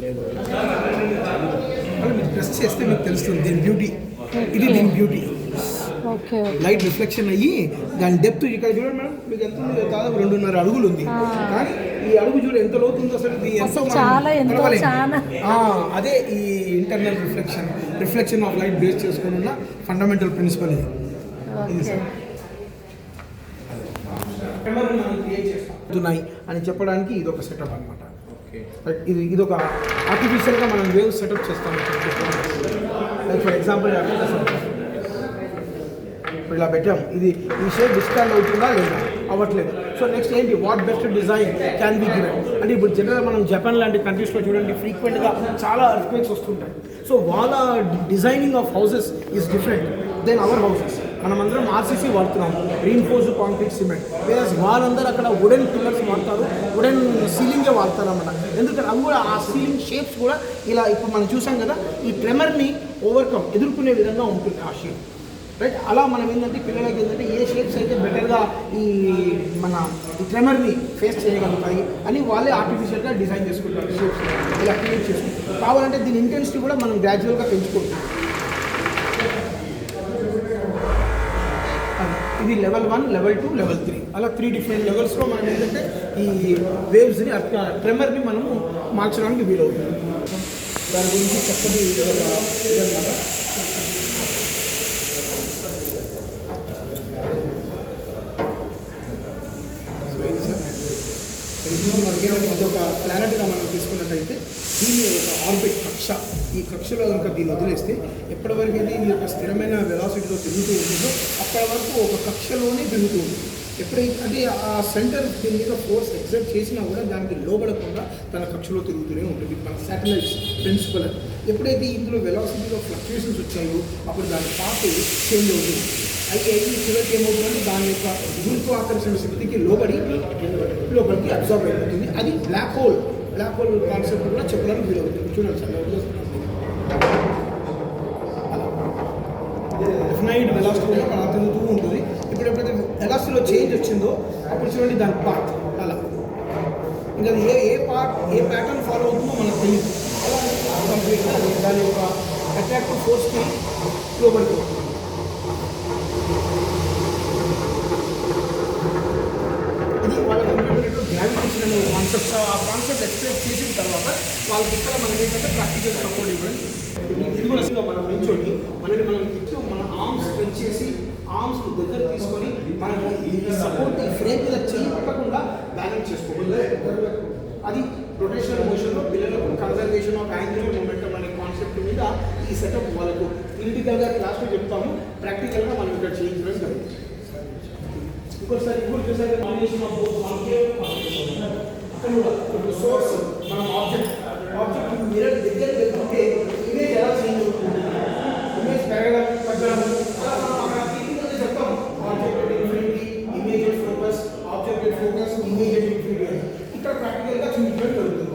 అలా మీరు ప్రెస్ చేస్తే మీకు తెలుస్తుంది దీని బ్యూటీ. ఇది దీని బ్యూటీ. లైట్ రిఫ్లెక్షన్ అయ్యి దాని డెప్త్ ఇక్కడ చూడండి మేడం, మీకు ఎంత ఉంది? దాదాపు 2.5 అడుగులు ఉంది. కానీ ఈ అడుగు చూడ ఎంత లోతుందో అసలు ఇది అదే ఈ internal reflection of light base చేసుకుని ఉన్న ఫండమెంటల్ ప్రిన్సిపల్ ఇది. ఉన్నాయి అని చెప్పడానికి ఇది ఒక సెటప్ అనమాట. ఇది ఒక ఆర్టిఫిషియల్గా మనం వేవ్ సెటప్ చేస్తాం. లైక్ ఫర్ ఎగ్జాంపుల్ ఇప్పుడు ఇలా పెట్టాము, ఇది ఈ షేప్ డిస్కాండ్ అవుతుందా లేదా? అవ్వట్లేదు. సో నెక్స్ట్ ఏంటి, what best design can be given అంటే ఇప్పుడు జనరల్గా మనం జపాన్ లాంటి కంట్రీస్లో చూడండి ఫ్రీక్వెంట్గా చాలా ఎర్త్క్వేక్స్ వస్తుంటాయి. సో వాళ్ళ designing of houses is different than our houses. మనమందరం ఆర్సీసీ వాడుతున్నాం, రీఇన్ఫోర్స్డ్ కాంక్రీట్ సిమెంట్. వేరే వాళ్ళందరూ అక్కడ వుడెన్ పిల్లర్స్ వాడతారు, వుడెన్ సీలింగే వాడతారు అన్నమాట. ఎందుకంటే అవి కూడా ఆ సీలింగ్ షేప్స్ కూడా ఇలా ఇప్పుడు మనం చూసాం కదా, ఈ ట్రెమర్ని ఎదుర్కొనే విధంగా ఉంటుంది ఆ షేప్, రైట్? అలా మనం ఏంటంటే పిల్లలకి ఏంటంటే ఏ షేప్స్ అయితే బెటర్గా ఈ మన ఈ ట్రెమర్ని ఫేస్ చేయగలుగుతాయి అని వాళ్ళే ఆర్టిఫిషియల్గా డిజైన్ చేసుకుంటారు షేప్స్, ఇలా క్రియేట్ చేసుకుంటారు. కావాలంటే దీని ఇంటెన్సిటీ కూడా మనం గ్రాడ్యువల్గా పెంచుకుంటాం. ఇది లెవెల్ 1, లెవెల్ 2, లెవెల్ 3 అలా 3 డిఫరెంట్ లెవెల్స్లో మనం ఏంటంటే ఈ వేవ్స్ని ట్రెమర్ని మనము మార్చడానికి వీలవుతుంది. దాని గురించి చక్కటి ఇదన్నమాట. ఇది ఒక ప్లానెట్గా మనం తీసుకున్నట్టయితే దీన్ని ఒక ఆర్బిట్ ఈ కక్షలో కనుక దీన్ని వదిలేస్తే ఎప్పటివరకు అయితే ఇది ఒక స్థిరమైన వెలాసిటీలో తిరుగుతూ ఉంటుందో అప్పటి వరకు ఒక కక్షలోనే తిరుగుతూ ఉంటుంది. ఎప్పుడైతే అంటే ఆ సెంటర్ దీని మీద ఫోర్స్ ఎగ్జర్ట్ చేసినా కూడా దానికి లోబడకుండా తన కక్షలో తిరుగుతూనే ఉంటుంది. మన శాటిలైట్స్ ప్రిన్సిపల్ ఎప్పుడైతే ఇందులో వెలాసిటీలో ఫ్లక్చుయేషన్స్ వచ్చాయో అప్పుడు దాని పాత్ చేంజ్ అవుతుంది. అయితే చివరికి ఏమవుతుందంటే దాని యొక్క గురుత్వాకర్షణ శక్తికి లోపలికి అబ్జర్వ్ అయిపోతుంది. అది బ్లాక్ హోల్ కాన్సెప్ట్ కూడా చెప్పడానికి వీలవుతుంది. చూడండి సార్, డెఫినైట్ వెలాసిటీ అలా తిరుగుతూ ఉంటుంది. ఇప్పుడు ఎప్పుడైతే వెలాసిటీలో చేంజ్ వచ్చిందో అప్పుడు చూడండి దాని పాత్ అలా ఇంకా ఏ ప్యాటర్న్ ఫాలో అవుతుందో మనకు తెలియదు. అలా కంప్లీట్గా దాని యొక్క అట్రాక్టివ్ ఫోర్స్కి లోపలికి వస్తుంది. ఇది వాళ్ళ కంప్యూటర్ గ్రావిటేషన్ అనే కాన్సెప్ట్, ఆ కాన్సెప్ట్ ఎక్స్ప్లెయిన్ చేసిన తర్వాత వాళ్ళకి ఇక్కడ మనకి ఏంటంటే ప్రాక్టికల్ సపోర్ట్ ఇవ్వండి. ఇది కూడా మనం నిల్చోండి మన ఆర్మ్స్ స్ట్రెచ్ చేసి ఆర్మ్స్ దగ్గర తీసుకొని మనం ఈ సపోర్ట్ ఈ ఫ్రేమ్ మీద చేయి పట్టకుండా బ్యాలెన్స్ చేసుకోవాలి. అది రొటేషనల్ మోషన్లో పిల్లలకు కన్జర్వేషన్ ఆఫ్ యాంగులర్ మొమెంటం అనే కాన్సెప్ట్ మీద ఈ సెటప్ వాళ్ళకు థియరిటికల్గా క్లాస్లో చెప్తాము, ప్రాక్టికల్గా మనం ఇక్కడ చేయించడం జరుగుతుంది. ఇంకోసారి ఇప్పుడు చూసారు కాంబినేషన్ ఆఫ్ బోత్ అక్కడ కూడా ఇప్పుడు సోర్స్ మనం ఆబ్జెక్ట్ మిర్రర్ దగ్గర వెళ్తుంటే ఇమేజ్ ఎలా చేంజ్ అవుతుంది, ఇమేజ్ పెరగడం తగ్గడం అలా మనం అక్కడ థియరిటికల్గా చెప్తాము. Object infinity, image focus, object focus, image infinity. ఇక్కడ ప్రాక్టికల్గా చూపించడం జరుగుతుంది.